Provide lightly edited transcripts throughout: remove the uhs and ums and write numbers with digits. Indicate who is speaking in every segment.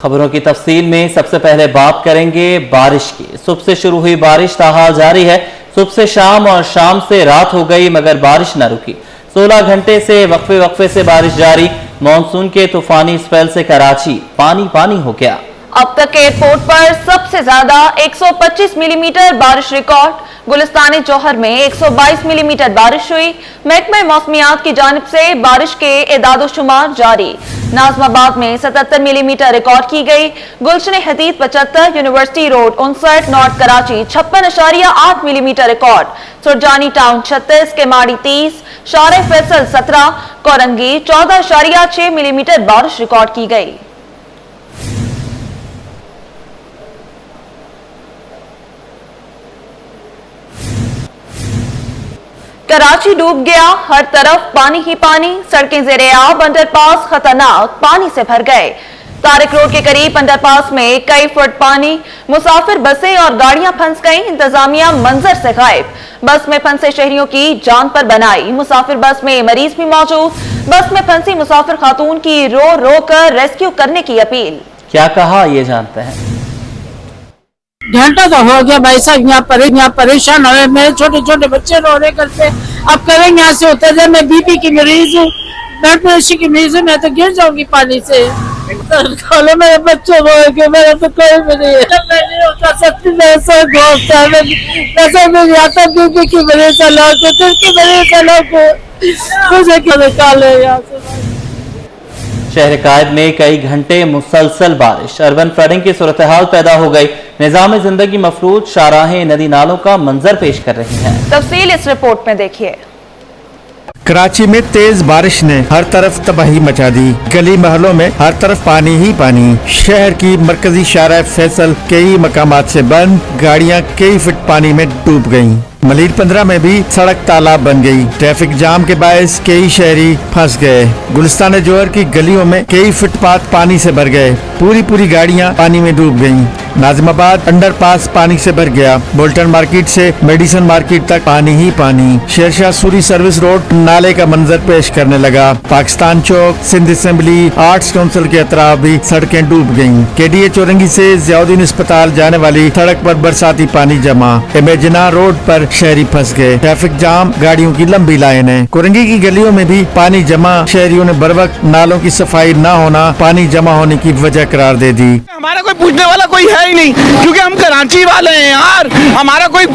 Speaker 1: खबरों की तफसील में सबसे पहले बात करेंगे बारिश की। सुबह से शुरू हुई बारिश ताहाल जारी है। सुबह से शाम और शाम से रात हो गई मगर बारिश न रुकी। 16 घंटे से वक्फे से बारिश जारी। मानसून के तूफानी स्पेल से कराची पानी पानी हो गया।
Speaker 2: अब तक एयरपोर्ट पर सबसे ज्यादा 125 मिलीमीटर बारिश रिकॉर्ड। गुलिस्तान जौहर में 122 मिलीमीटर बारिश हुई। महकमा मौसमियात की जानिब से बारिश के एदाद-ओ-शुमार जारी। नाजमाबाद में 77 मिलीमीटर रिकॉर्ड की गई। गुलशन हदीद 75, university road 59, north Karachi 56.8 millimetre record. Surjani town 36, Keamari 30, शारे फैसल 17, कोरंगी 14.6 मिलीमीटर बारिश रिकॉर्ड की गई। कराची डूब गया, हर तरफ पानी ही पानी। सड़कें ज़ेरे-आब, अंडरपास खतरनाक पानी से भर गए। तारिक रोड के करीब अंडरपास में कई फुट पानी। मुसाफिर बसें और गाड़ियां फंस गईं। इंतजामिया मंजर से गायब। बस में फंसे शहरियों की जान पर बनाई। मुसाफिर बस में मरीज भी मौजूद। बस में फंसी मुसाफिर खातून की रो रो कर रेस्क्यू करने की अपील।
Speaker 1: क्या कहा ये जानते हैं।
Speaker 3: घंटा तो हो गया भाई साहब, यहाँ परेशान हो रहे। मेरे छोटे छोटे बच्चे रो रहे घर पे। अब करेंगे यहाँ से उतर जाए। मैं बीपी की मरीज हूँ, ब्लड प्रेशर की मरीज हूँ। मैं तो गिर जाऊंगी पानी से। खोलो मेरे बच्चों को, मेरा तो कोई भी नहीं है। मैं नहीं उतर सकती। बीपी की मरीज अल्लाह को, दिल की मरीज अल्लाह को, मुझे क्यों निकाले यहाँ से।
Speaker 1: शहर कायद में कई घंटे मुसलसल बारिश। अर्बन फ्लडिंग की सूरत हाल पैदा हो गई। निजाम जिंदगी मफलूज, शाहराहें नदी नालों का मंजर पेश कर रही हैं।
Speaker 2: तफसील इस रिपोर्ट में देखिए।
Speaker 4: कराची में तेज बारिश ने हर तरफ तबाही मचा दी। गली महलों में हर तरफ पानी ही पानी। शहर की मरकजी शारा फैसल कई मकामात से बंद। गाड़ियां कई फुट पानी में डूब गईं। मलीर 15 में भी सड़क तालाब बन गई। ट्रैफिक जाम के बायस कई शहरी फंस गए। गुलिस्तान जौहर की गलियों में कई फुटपाथ पानी से भर गए। पूरी गाड़ियां पानी में डूब गईं। नाजमाबाद अंडरपास पानी से भर गया। बोल्टन मार्केट से मेडिसन मार्केट तक पानी ही पानी। शेरशाह सूरी सर्विस रोड नाले का मंजर पेश करने लगा। पाकिस्तान चौक, सिंध असेंबली, आर्ट्स काउंसिल के अतराफ भी सड़कें डूब गयी। KDA चौरंगी से जियाउद्दीन अस्पताल जाने वाली सड़क पर बरसाती पानी जमा। इमेजिना रोड पर शहरी फंस गए। ट्रैफिक जाम, गाड़ियों की लंबी लाइनें। कोरंगी की गलियों में भी पानी जमा। शहरियों ने बर वक्त नालों की सफाई न होना पानी जमा होने की वजह करार दे दी।
Speaker 5: हमारा कोई पूछने वाला कोई है ही नहीं, क्योंकि हम कराची वाले हैं यार। हमारा कोई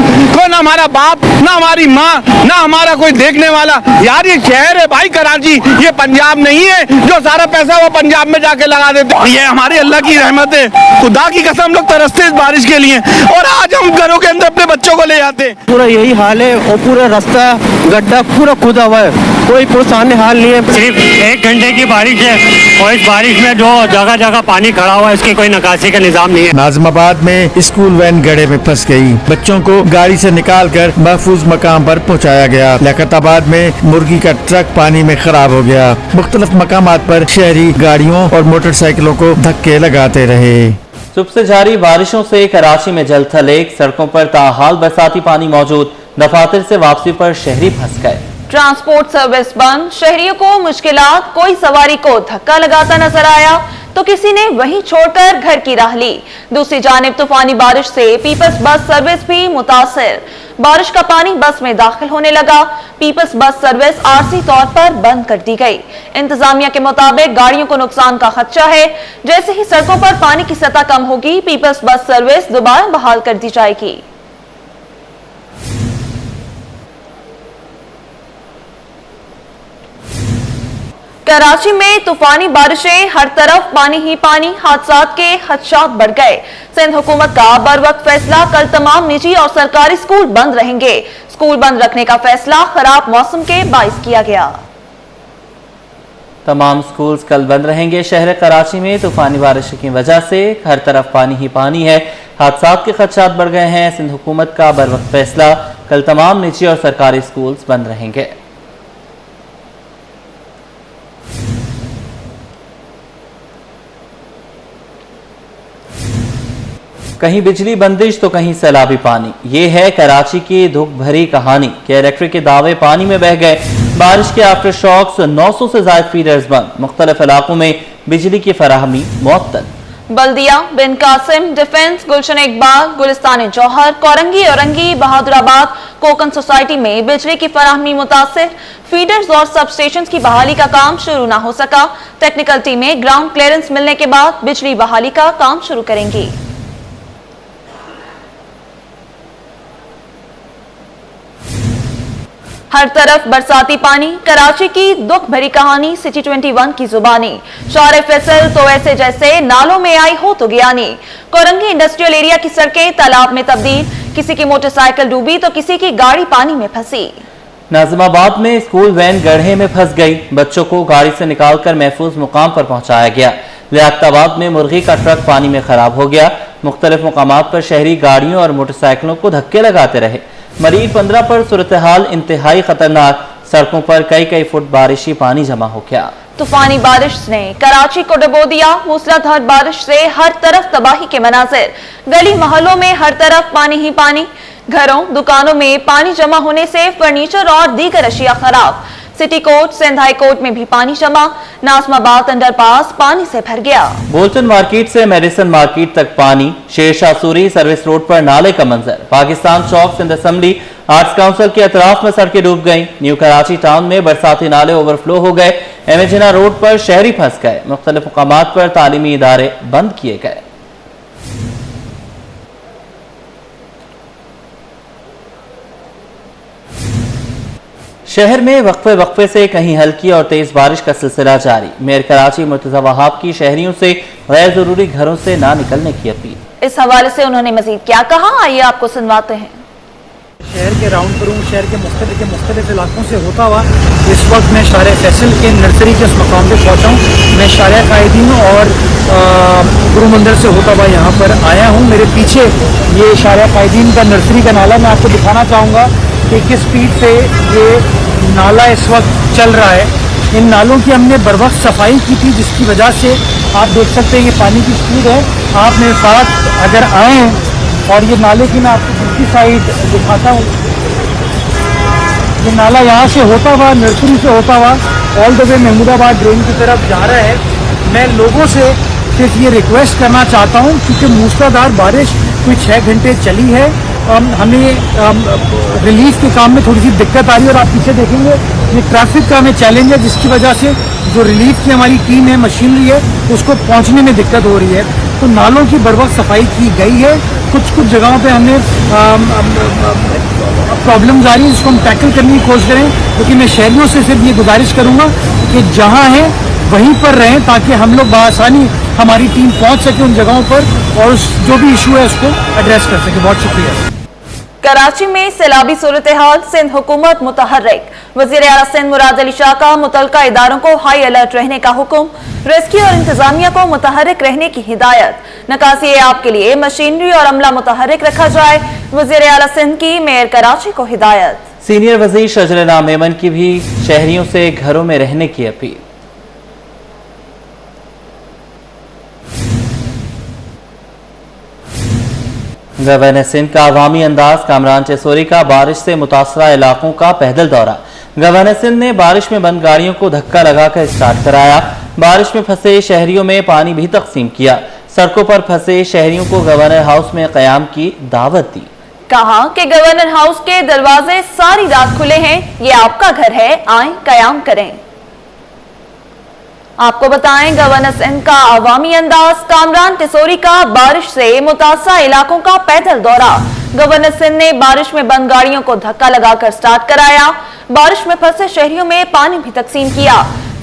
Speaker 5: ना हमारा बाप, ना हमारी माँ, ना हमारा कोई देखने वाला। यार ये शहर है भाई कराची, ये पंजाब नहीं है जो सारा पैसा वो पंजाब में जाके लगा देते। ये हमारी अल्लाह की रहमत है। खुदा की कसम हम लोग तरसते इस बारिश के लिए, और आज हम घरों के अंदर अपने बच्चों को ले जाते।
Speaker 6: पूरा यही हाल है, और पूरा रास्ता गड्ढा पूरा खुदा हुआ है। कोई पुरसाने हाल नहीं है।
Speaker 7: सिर्फ 1 घंटे की बारिश है, और इस बारिश में जो जगह जगह पानी खड़ा हुआ है, इसकी कोई निकासी का निजाम नहीं है।
Speaker 4: नाजमाबाद में स्कूल वैन गड्ढे में फंस गई। बच्चों को गाड़ी से निकालकर महफूज मकाम पर पहुंचाया गया। लियाकताबाद में मुर्गी का ट्रक पानी में खराब हो गया। मुख्तलिफ मकामात पर शहरी गाड़ियों और मोटरसाइकिलों को धक्के लगाते रहे।
Speaker 1: सुबह से जारी बारिशों से कराची में जलथल एक। सड़कों पर ताहाल बरसाती पानी मौजूद। दफातर से वापसी पर शहरी फंस गए।
Speaker 2: ट्रांसपोर्ट सर्विस बंद। शहरियों को मुश्किलात। कोई सवारी को धक्का लगाता नजर आया तो किसी ने वहीं छोड़कर घर की राह ली। दूसरी जानिब तूफानी बारिश से पीपल्स बस सर्विस भी मुतासिर। बारिश का पानी बस में दाखिल होने लगा। पीपल्स बस सर्विस आरजी तौर पर बंद कर दी गई। इंतजामिया के मुताबिक गाड़ियों को नुकसान का खदशा है। जैसे ही सड़कों पर पानी की सतह कम होगी, पीपल्स बस सर्विस दोबारा बहाल कर दी जाएगी। कराची में तूफानी बारिशें, हर तरफ पानी ही पानी। हादसात के खदशात बढ़ गए। सिंध हुकूमत का बर वक्त फैसला। कल तमाम निजी और सरकारी स्कूल बंद रहेंगे। स्कूल बंद रखने का फैसला खराब मौसम के बाइस किया गया।
Speaker 1: तमाम स्कूल्स कल बंद रहेंगे। शहर कराची में तूफानी बारिश की वजह से हर तरफ पानी ही पानी है। हादसात के खदशात बढ़ गए हैं। सिंध हुकूमत का बर वक्त फैसला। कल तमाम निजी और सरकारी स्कूल्स बंद रहेंगे। कहीं बिजली बंदिश तो कहीं सैलाबी पानी। ये है कराची की दुख भरी कहानी कि इलेक्ट्रिक के दावे पानी में बह गए। बारिश के आफ्टर शॉक्स 900 से ज्यादा फीडर्स बंद। मुख्तलिफ इलाकों में बिजली की फराहमी मुअत्तल।
Speaker 2: बल्दिया, बिन कासिम, डिफेंस, गुलशन इकबाल, गुलिस्तान जौहर, कोरंगी, औरंगी, बहादुराबाद, कोकन सोसाइटी में बिजली की फराहमी मुतासिर। फीडर्स और सब स्टेशन की बहाली का काम शुरू न हो सका। टेक्निकल टीमें ग्राउंड क्लियरेंस मिलने के बाद बिजली बहाली का काम शुरू करेंगी। हर तरफ बरसाती पानी, कराची की दुख भरी कहानी सिटी 21 की जुबानी। शारे फैसल तो ऐसे जैसे नालों में आई हो तो ज्ञानी। कोरंगी इंडस्ट्रियल एरिया की सड़कें तालाब में तब्दील, किसी की मोटरसाइकिल डूबी तो किसी की गाड़ी पानी में फंसी।
Speaker 1: नाजिमाबाद में स्कूल वैन गड्ढे में फंस गई, बच्चों को गाड़ी से निकालकर महफूज मुकाम पर पहुंचाया गया। लियाकताबाद में मुर्गी का ट्रक पानी में खराब हो गया। मुख्तलिफ मुकामात पर शहरी गाड़ियों और मोटरसाइकिलों को धक्के लगाते रहे। मरीज 15 पर सूरत हाल इंतहाई खतरनाक, सड़कों पर कई फुट बारिशी पानी जमा हो गया।
Speaker 2: तूफानी बारिश ने कराची को डुबो दिया। मूसलाधार बारिश से हर तरफ तबाही के मनाजिर, गली मोहल्लों में हर तरफ पानी ही पानी। घरों दुकानों में पानी जमा होने से फर्नीचर और दीगर अशिया खराब। City court, Sindh high court में भी पानी जमा। नाजमाबाद अंडरपास पानी से भर गया।
Speaker 1: बोल्टन मार्केट से मेडिसन मार्केट तक पानी। शेरशाह सूरी सर्विस रोड पर नाले का मंजर। पाकिस्तान चौक, सिंध असेंबली, आर्ट्स काउंसिल के अतराफ में सड़कें डूब गईं। न्यू कराची टाउन में बरसाती नाले ओवरफ्लो हो गए। एमेजिना रोड पर शहरी फंस गए। मुख्तलिफ मुकामात पर तालीमी इदारे बंद किए गए। शहर में वक्फे से कहीं हल्की और तेज बारिश का सिलसिला जारी। मेयर कराची मुर्तजा वहाब की शहरियों से गैर जरूरी घरों से ना निकलने की अपील।
Speaker 2: इस हवाले से उन्होंने मजीद क्या कहा, आइए आपको सुनवाते हैं।
Speaker 8: शहर के राउंड पर हूँ, शहर के मुख्तलिफ इलाकों से होता हुआ इस वक्त मैं शारे फैसल के नर्सरी के उस मकाम पर पहुँचा हूँ। मैं शारे कायदीन और गुरु मंदिर से होता हुआ यहाँ पर आया हूँ। मेरे पीछे ये शारे कायदीन का नर्सरी का नाला मैं आपको दिखाना चाहूँगा कि किस स्पीड से ये नाला इस वक्त चल रहा है। इन नालों की हमने बर वक्त सफाई की थी, जिसकी वजह से आप देख सकते हैं ये पानी की स्पीड है। आप मेरे साथ अगर आए और ये नाले की मैं आपको दूसरी साइड दिखाता हूँ। ये नाला यहाँ से होता हुआ, नर्सरी से होता हुआ all the way Mahmudabad drain की तरफ जा रहा है। मैं लोगों से सिर्फ ये रिक्वेस्ट करना चाहता हूँ, क्योंकि मूसलाधार बारिश कोई 6 घंटे चली है, हमें रिलीफ के काम में थोड़ी सी दिक्कत आ रही है। और आप पीछे देखेंगे ये ट्रैफिक का हमें चैलेंज है, जिसकी वजह से जो रिलीफ की हमारी टीम है, मशीनरी है, उसको पहुंचने में दिक्कत हो रही है। तो नालों की बर वक्त सफाई की गई है। कुछ जगहों पे हमें प्रॉब्लम्स आ रही है, जिसको हम टैकल करने की कोशिश करें। क्योंकि मैं शहरियों से सिर्फ ये गुजारिश करूँगा कि जहाँ हैं वहीं पर रहें, ताकि हम लोग बआसानी हमारी टीम पहुँच सके उन जगहों पर और जो भी इशू है उसको एड्रेस कर सके। बहुत शुक्रिया।
Speaker 2: कराची में सैलाबी सूरत हाल, सिंध हुकूमत मुतहर्रिक। वज़ीर आला सिंध मुराद अली शाह का मुतल्लिका इदारों को हाई अलर्ट रहने का हुक्म। रेस्क्यू और इंतजामिया को मुतहर्रिक रहने की हिदायत। नकासी आपके लिए मशीनरी और अमला मुतहर्रिक रखा जाए। वज़ीर आला सिंध की मेयर कराची को हिदायत।
Speaker 1: सीनियर वज़ीर शजरना मेमन की भी शहरियों से घरों में रहने की अपील। गवर्नर सिंध का अवामी अंदाज। कामरान चेसोरी का बारिश से मुतासरा इलाकों का पैदल दौरा। गवर्नर सिंध ने बारिश में बंद गाड़ियों को धक्का लगाकर स्टार्ट कराया। बारिश में फंसे शहरियों में पानी भी तकसीम किया। सड़कों पर फंसे शहरियों को गवर्नर हाउस में कयाम की दावत दी।
Speaker 2: कहा कि गवर्नर हाउस के दरवाजे सारी रात खुले हैं, ये आपका घर है, आए कयाम करें। आपको बताएं, गवर्नर सिंध का अवामी अंदाज। कामरान टेसोरी का बारिश से मुतासरा इलाकों का पैदल दौरा। गवर्नर सिंध ने बारिश में बंद गाड़ियों को धक्का लगाकर स्टार्ट कराया। बारिश में फंसे शहरियों में पानी भी तकसीम किया।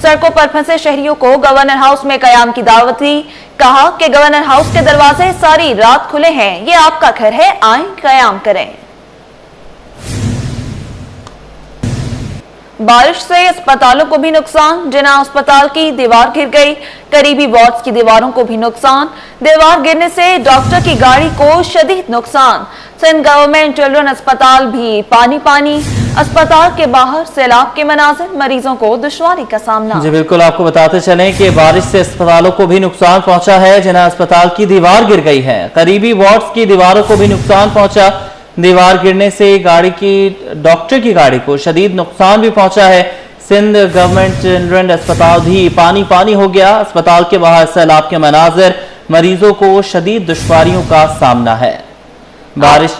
Speaker 2: सड़कों पर फंसे शहरियों को गवर्नर हाउस में कयाम की दावत दी। कहा कि गवर्नर हाउस के दरवाजे सारी रात खुले हैं, ये आपका घर है, आए कयाम करें। बारिश से अस्पतालों को भी नुकसान। जिना अस्पताल की दीवार गिर गई। करीबी वार्ड्स की दीवारों को भी नुकसान। दीवार गिरने से डॉक्टर की गाड़ी को शदीद नुकसान। सिंध गवर्नमेंट चिल्ड्रन अस्पताल भी पानी पानी। अस्पताल के बाहर सैलाब के मनाजिर, मरीजों को दुश्वारी का सामना।
Speaker 1: जी बिल्कुल, आपको बताते चलें कि बारिश से अस्पतालों को भी नुकसान पहुंचा है। जिना अस्पताल की दीवार गिर गई है। करीबी वार्ड्स की दीवारों को भी नुकसान पहुंचा। दीवार गिरने से डॉक्टर की गाड़ी को शदीद नुकसान भी पहुंचा है। सिंध गवर्नमेंट चिल्ड्रन अस्पताल भी पानी पानी हो गया। अस्पताल के बाहर सैलाब के मनाजिर, मरीजों को शदीद दुश्वारियों का सामना है। बारिश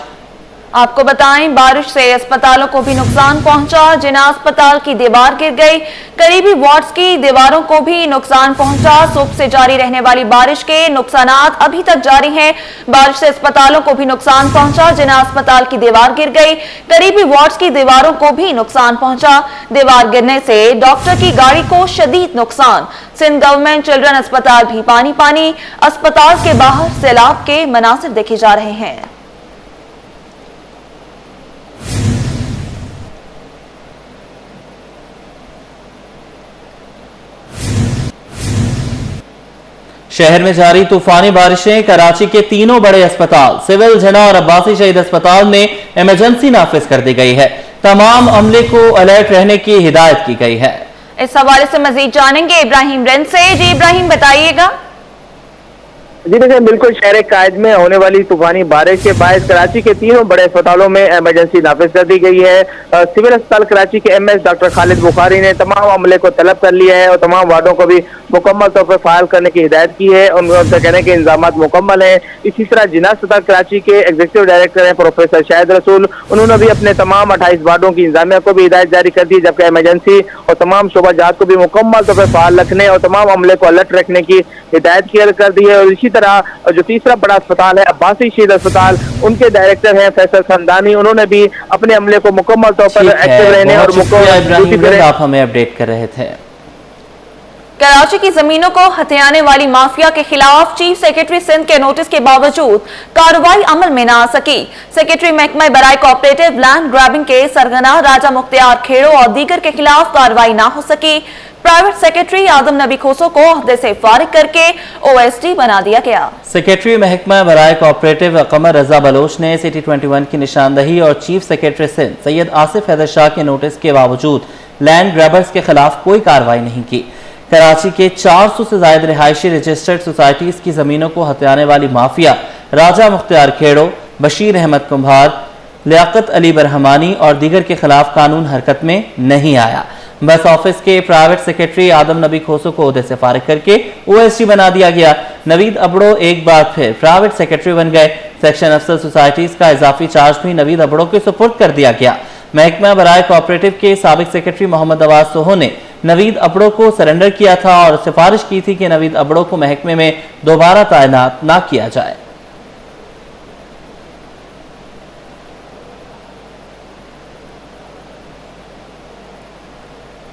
Speaker 2: आपको बताएं, बारिश से अस्पतालों को भी नुकसान पहुंचा। जिना अस्पताल की दीवार गिर गई, करीबी वार्ड्स की दीवारों को भी नुकसान पहुंचा। सुबह से जारी रहने वाली बारिश के नुकसानात अभी तक जारी हैं। बारिश से अस्पतालों को भी नुकसान पहुंचा। जिना अस्पताल की दीवार गिर गई, करीबी वार्ड्स की दीवारों को भी नुकसान पहुंचा। दीवार गिरने से डॉक्टर की गाड़ी को शदीद नुकसान। सिंध गवर्नमेंट चिल्ड्रन अस्पताल भी पानी पानी। अस्पताल के बाहर सैलाब के मनासिर देखे जा रहे हैं।
Speaker 1: शहर में जारी तूफानी बारिशें, कराची के तीनों बड़े अस्पताल सिविल, जिना और अब्बासी शहीद अस्पताल में इमरजेंसी नाफिज कर दी गई है। तमाम अमले को अलर्ट रहने की हिदायत की गई है।
Speaker 2: इस हवाले से मजीद जानेंगे इब्राहिम रेन से। जी इब्राहिम, बताइएगा।
Speaker 6: जी देखिए, बिल्कुल शहर कायद में होने वाली तूफानी बारिश के बायस कराची के तीनों बड़े अस्पतालों में इमरजेंसी नाफिज कर दी गई है। सिविल अस्पताल कराची के एमएस डॉक्टर खालिद बुखारी ने तमाम अमले को तलब कर लिया है और तमाम वार्डों को भी मुकम्मल तौर पर फाइल करने की हिदायत की है। उनका कहने के इंतजाम मुकम्मल हैं। इसी तरह जिना अस्पताल कराची के एग्जीक्यूटिव डायरेक्टर हैं प्रोफेसर शाहिद रसूल, उन्होंने भी अपने तमाम 28 वार्डों की इंतजामिया को भी हिदायत जारी कर दी, जबकि इमरजेंसी और तमाम शोबा जात को भी मुकम्मल तौर पर फाइल रखने और तमाम अमले को अलर्ट रखने की हिदायत कर दी है। और इसी तरह जो तीसरा बड़ा अस्पताल है अब्बासी शहीद अस्पताल, उनके डायरेक्टर हैं फैसल खंदानी, उन्होंने भी अपने अमले को मुकम्मल तौर पर एक्टिव रहने और
Speaker 1: आप हमें अपडेट कर रहे थे।
Speaker 2: कराची की जमीनों को हथियाने वाली माफिया के खिलाफ चीफ सेक्रेटरी सिंध के नोटिस के बावजूद कार्रवाई अमल में न आ सकी। सेक्रेटरी महकमा बराए कोऑपरेटिव लैंड ग्रैबिंग के सरगना राजा मुख्तियार खेड़ो और दीगर के खिलाफ कार्रवाई न हो सकी। प्राइवेट सेक्रेटरी आदम नबी खोसो को ओहदे से फारिग करके ओएसडी बना दिया गया।
Speaker 1: सेक्रेटरी महकमा बराए कोऑपरेटिव कमर रजा बलोच ने सिटी 21 की निशानदही और चीफ सेक्रेटरी सिंध सैयद आसिफ हैदर शाह के नोटिस के बावजूद लैंड ग्रैबर्स के खिलाफ कोई कार्रवाई नहीं की। कराची के 400 से ज्यादा रिहायशी रजिस्टर्ड सोसाइटीज की जमीनों को हथियाने वाली माफिया राजा मुख्तियार खेड़ो, बशीर अहमद कुम्हार, लियाकत अली बरहमानी और दीगर के खिलाफ कानून हरकत में नहीं आया। बस ऑफिस के प्राइवेट सेक्रेटरी आदम नबी खोसो को ओहदे से फारिग करके ओएसडी बना दिया गया। नवीद अबड़ो एक बार फिर प्राइवेट सेक्रेटरी बन गए। सेक्शन अफसर सोसाइटीज का इजाफी चार्ज भी नवीद अबड़ो के सुपुर्द कर दिया गया। महकमा बराए कोऑपरेटिव के साबिक सेक्रेटरी मोहम्मद अवाज सोहो ने नवीद अबड़ो को सरेंडर किया था और सिफारिश की थी कि नवीद अबड़ो को महकमे में दोबारा तैनात न किया जाए।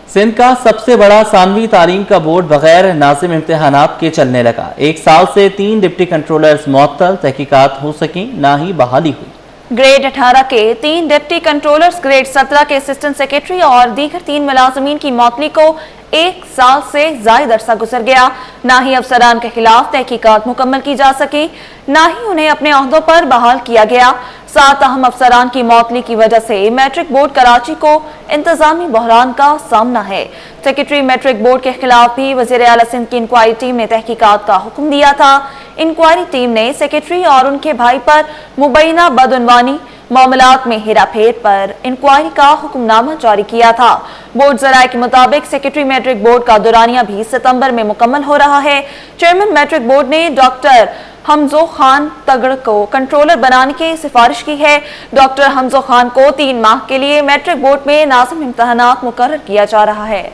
Speaker 1: सिंध का सबसे बड़ा सानवी तालीम का बोर्ड बगैर नाज़िम इम्तिहानात के चलने लगा। 1 साल से 3 डिप्टी कंट्रोलर्स मुअत्तल, तहकीकात हो सकी, ना ही बहाली हुई।
Speaker 2: ग्रेड 18 के 3 डिप्टी कंट्रोलर्स, ग्रेड 17 के असिस्टेंट सेक्रेटरी और दीगर 3 मुलाजमीन की मौतली को 1 साल से जायद अरसा गुजर गया। ना ही अफसरान के खिलाफ तहकीकात मुकम्मल की जा सकी, ना ही उन्हें अपने ओहदों पर बहाल किया गया। 7 अहम अफसरान की मौतली की वजह से मैट्रिक बोर्ड कराची को इंतजामी बहरान का सामना है। सेक्रेटरी मैट्रिक बोर्ड के खिलाफ भी वज़ीर आला सिंध की इंक्वायरी टीम ने तहकीकात का हुक्म दिया था। इंक्वायरी टीम ने सेक्रेटरी और उनके भाई पर मुबैना बदउनवानी मामलात में हेराफेर पर इंक्वायरी का हुक्मनामा जारी किया था। बोर्ड जराये के मुताबिक सेक्रेटरी मैट्रिक बोर्ड का दौरानिया भी सितंबर में मुकम्मल हो रहा है। चेयरमैन मैट्रिक बोर्ड ने डॉक्टर हमजो खान तगड़ को कंट्रोलर बनाने की सिफारिश की है। डॉक्टर हमजो खान को 3 माह के लिए मैट्रिक बोर्ड में नाज़िम इम्तिहानात मुकर्रर किया जा रहा है।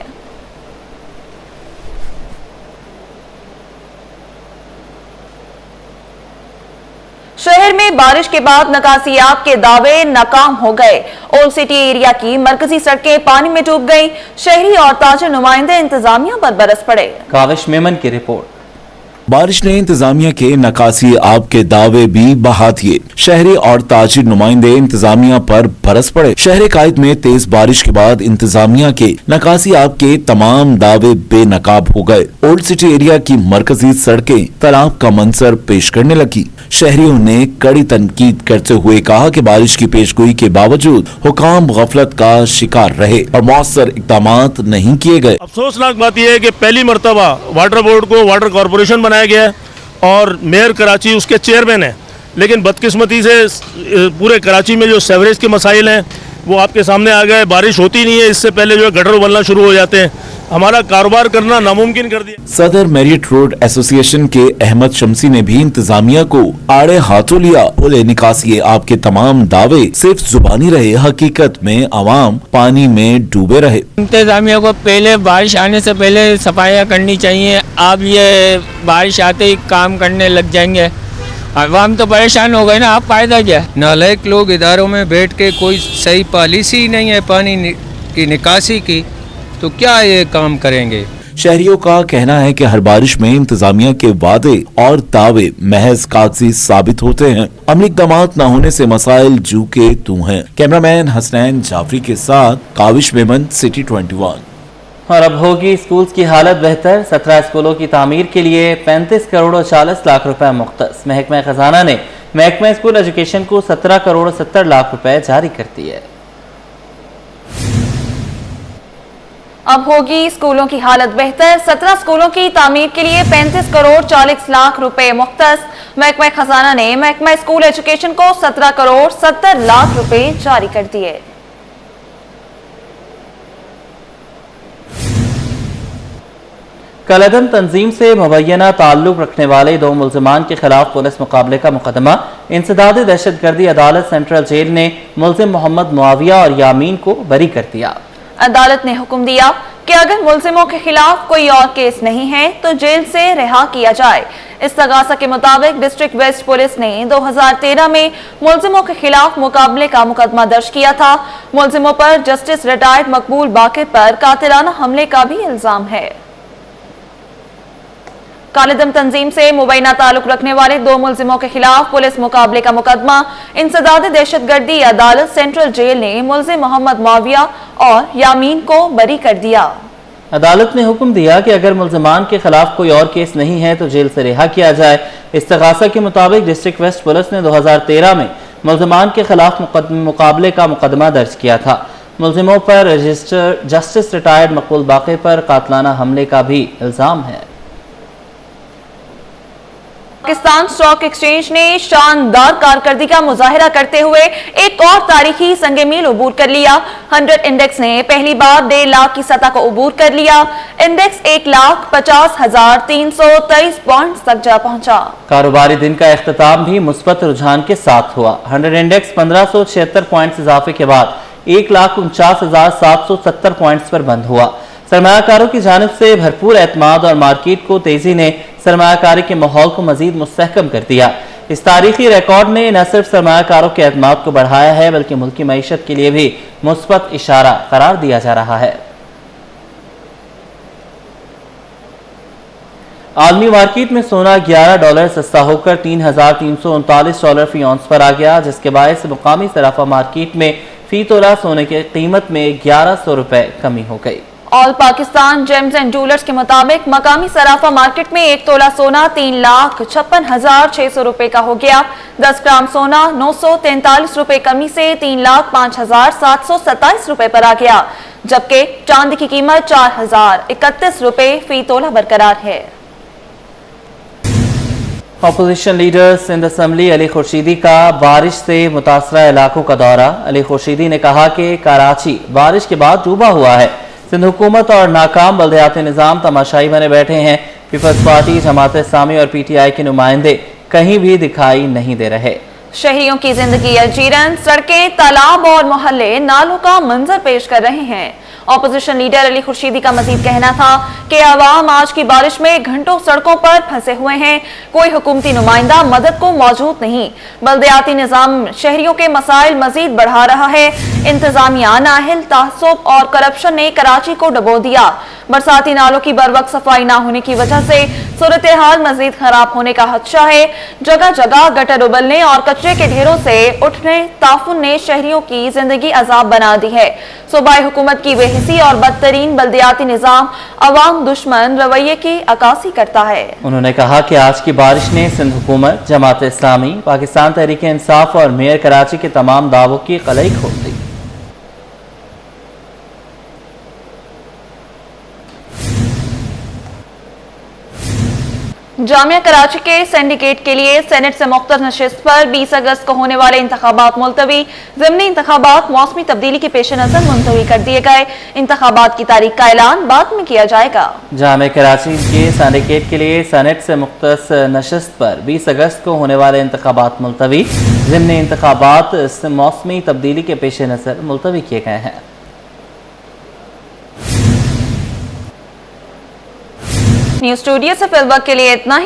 Speaker 2: शहर में बारिश के बाद नकासियात के दावे नाकाम हो गए। ओल्ड सिटी एरिया की मरकजी सड़कें पानी में डूब गईं। शहरी और ताजिर नुमाइंदे इंतजामिया पर बरस पड़े।
Speaker 1: काविश मेमन की रिपोर्ट।
Speaker 9: बारिश ने इंतजामिया के नकासी आब के दावे भी बहा दिए। शहरी और ताजिर नुमाइंदे इंतजामिया पर बरस पड़े। शहर कायद में तेज बारिश के बाद इंतजामिया के नकासी आब के तमाम दावे बेनकाब हो गए। ओल्ड सिटी एरिया की मरकजी सड़कें तालाब का मंजर पेश करने लगी। शहरियों ने कड़ी तनकीद करते हुए कहा कि बारिश की पेशगोई के बावजूद हुकाम गफलत का शिकार रहे और मौसर इकदाम नहीं किए गए।
Speaker 10: अफसोसनाक बात यह है कि पहली मरतबा वाटर बोर्ड को वाटर कॉरपोरेशन बनाया गया है और मेयर कराची उसके चेयरमैन है, लेकिन बदकिस्मती से पूरे कराची में जो सेवरेज के मसाइल हैं, वो आपके सामने आ गए। बारिश होती नहीं है, इससे पहले जो है गटर उबलना शुरू हो जाते हैं। हमारा कारोबार करना नामुमकिन कर दिया।
Speaker 9: सदर मेरिट रोड एसोसिएशन के अहमद शमसी ने भी इंतजामिया को आड़े हाथों लिया। बोले निकासी आपके तमाम दावे सिर्फ जुबानी रहे, हकीकत में आवाम पानी में डूबे रहे।
Speaker 3: इंतजामिया को पहले बारिश आने से पहले सफाइयाँ करनी चाहिए। अब ये बारिश आते ही काम करने लग जाएंगे, आवाम तो परेशान हो गए ना, आप फायदा क्या।
Speaker 8: नालायक लोग इदारों में बैठ के कोई सही पॉलिसी ही नहीं है पानी की निकासी की, तो क्या ये काम करेंगे।
Speaker 9: शहरियों का कहना है कि हर बारिश में इंतजामिया के वादे और दावे महज कागजी साबित होते हैं। अमली इक़दामात न होने से मसाइल जू के तू हैं। कैमरामैन हसनैन जाफरी के साथ काविश मेमन, सिटी 21।
Speaker 1: और अब होगी स्कूल्स की हालत बेहतर। 17 स्कूलों की तामीर के लिए 35 करोड़ और 40 लाख रुपए मुख्तस। महकमा खजाना ने महकमा स्कूल एजुकेशन को 17 करोड़ 70 लाख रुपए जारी कर दिए।
Speaker 2: अब होगी स्कूलों की हालत बेहतर। 17 स्कूलों की तामीर के लिए 35 करोड़ 40 लाख रुपए मुख्तस। महकमा खजाना ने महकमा स्कूल एजुकेशन को 17 करोड़ 70 लाख रुपए जारी कर दिए।
Speaker 1: कलअदम तंजीम से मुबैना ताल्लुक रखने वाले 2 मुल्जिमान के खिलाफ पुलिस मुकाबले का मुकदमा। इंसदाद दहशतगर्दी अदालत सेंट्रल जेल ने मुल्जिम मोहम्मद मुआविया और यामीन को बरी कर दिया।
Speaker 2: अदालत ने हुक्म दिया कि अगर मुल्जिमों के खिलाफ कोई और केस नहीं है तो जेल से रिहा किया जाए। इस्तगासा के मुताबिक डिस्ट्रिक्ट वेस्ट पुलिस ने 2013 में मुल्जिमों के खिलाफ मुकाबले का मुकदमा दर्ज किया था। मुल्जिमों पर जस्टिस रिटायर्ड मकबूल बाकिर पर कातिलाना हमले का भी इल्जाम है। कालिदम तंजीम से मुबैना ताल्लुक रखने वाले 2 मुल्जिमों के खिलाफ पुलिस मुकाबले का मुकदमा इंसदाद दहशतगर्दी अदालत सेंट्रल जेल ने मुल्जिम मोहम्मद मुआविया और यामीन को बरी कर दिया।
Speaker 1: अदालत ने हुक्म दिया कि अगर मुल्जिमान के खिलाफ कोई और केस नहीं है तो जेल से रिहा किया जाए। इस्तगासा के मुताबिक डिस्ट्रिक्ट वेस्ट पुलिस ने 2013 में मुल्जिमान के खिलाफ मुकाबले का मुकदमा दर्ज किया था। मुल्जिमों पर जस्टिस रिटायर्ड मकबूल बाकिर पर कातिलाना हमले का भी इल्जाम है।
Speaker 2: पाकिस्तान स्टॉक एक्सचेंज ने शानदार कारकर्दगी का मुजाहिरा करते हुए एक और तारीखी संगे मील अबूर कर लिया। 100 इंडेक्स ने पहली बार 1.5 लाख की सतह को अबूर कर लिया। इंडेक्स 1,50,323 पॉइंट्स तक जा पहुंचा।
Speaker 1: कारोबारी दिन का इख्तिताम भी मुस्बत रुझान के साथ हुआ। 100 इंडेक्स 1576 पॉइंट्स इजाफे के बाद 1,49,770 पॉइंट्स पर बंद हुआ। सरमायाकारों की जानिब से भरपूर एतमाद और मार्केट को तेजी ने सरमायाकारी के माहौल को मजीद मुस्तहकम कर दिया। इस तारीखी रिकॉर्ड ने न सिर्फ सरमायाकारों के एतमाद को बढ़ाया है बल्कि मुल्की मईशत के लिए भी मुस्बत इशारा करार दिया जा रहा है। आलमी मार्केट में सोना $11 सस्ता होकर $3,339 फी औंस पर आ गया, जिसके बायस मुकामी सराफा मार्केट में फी तोला सोने की कीमत में $1100 कमी हो गई।
Speaker 2: All Pakistan James and jewellers के मुताबिक मकामी सराफा मार्केट में 1 तोला सोना 3,56,600 रुपए का हो गया। 10 ग्राम सोना 943 रुपए कमी से 3,05,727 रुपए पर आ गया, जबकि चांदी की कीमत 4,031 रुपए फी तोला बरकरार है।
Speaker 1: Opposition leader Sindh assembly Ali Khurshidi का बारिश से मुतासरा इलाकों का दौरा। अली खुर्शीदी ने कहा कि कराची बारिश के बाद डूबा हुआ है। सिंध हुकूमत और नाकाम बल्दियाती निज़ाम तमाशाई बने बैठे हैं। पीपल्स पार्टी, जमात इस्लामी और PTI के नुमाइंदे कहीं भी दिखाई नहीं दे रहे।
Speaker 2: शहरियों की जिंदगी अजीरन, सड़कें, तालाब और मोहल्ले नालों का मंजर पेश कर रहे हैं। ऑपोजिशन लीडर अली खुर्शीदी का मजीद कहना था कि आवाम आज की बारिश में घंटों सड़कों पर फंसे हुए हैं। कोई हुकूमती नुमाइंदा मदद को मौजूद नहीं। बल्दियाती निज़ाम शहरियों के मसाइल मजीद बढ़ा रहा है। इंतजामिया, नाहिल, तासुब और करप्शन ने कराची को डुबो दिया। बरसाती नालों की बरवक्त सफाई ना होने की वजह से सूरत हाल मजीद खराब होने का खदशा है। जगह जगह गटर उबलने और कचरे के ढेरों से उठने ताफुन ने शहरियों की जिंदगी अजाब बना दी है। सूबाई हुकूमत की बेहिसी और बदतरीन बल्दियाती निज़ाम अवाम दुश्मन रवैये की अक्कासी करता है।
Speaker 1: उन्होंने कहा कि आज की बारिश ने सिंध हुकूमत, जमात इस्लामी, पाकिस्तान तहरीक इंसाफ और मेयर कराची के तमाम दावों की कलई खोल दी।
Speaker 2: जामिया कराची के सिंडिकेट के लिए सेनेट से मुख्तर नशिस्त पर 20 अगस्त को होने वाले इंतखाबात मुलतवी। ज़िमनी इंतखाबात मौसमी तब्दीली के पेश नजर मुलतवी कर दिए गए। इंतखाबात की तारीख का ऐलान बाद में किया जाएगा।
Speaker 1: जामिया कराची के सिंडिकेट के लिए सेनेट से मुख्तर नशिस्त पर 20 अगस्त को होने वाले इंतखाबात मुलतवी। ज़िमनी इंतखाबात मौसमी तब्दीली के पेश नजर मुलतवी किए गए हैं।
Speaker 2: न्यूज़ स्टूडियो से फिलहाल के लिए इतना ही।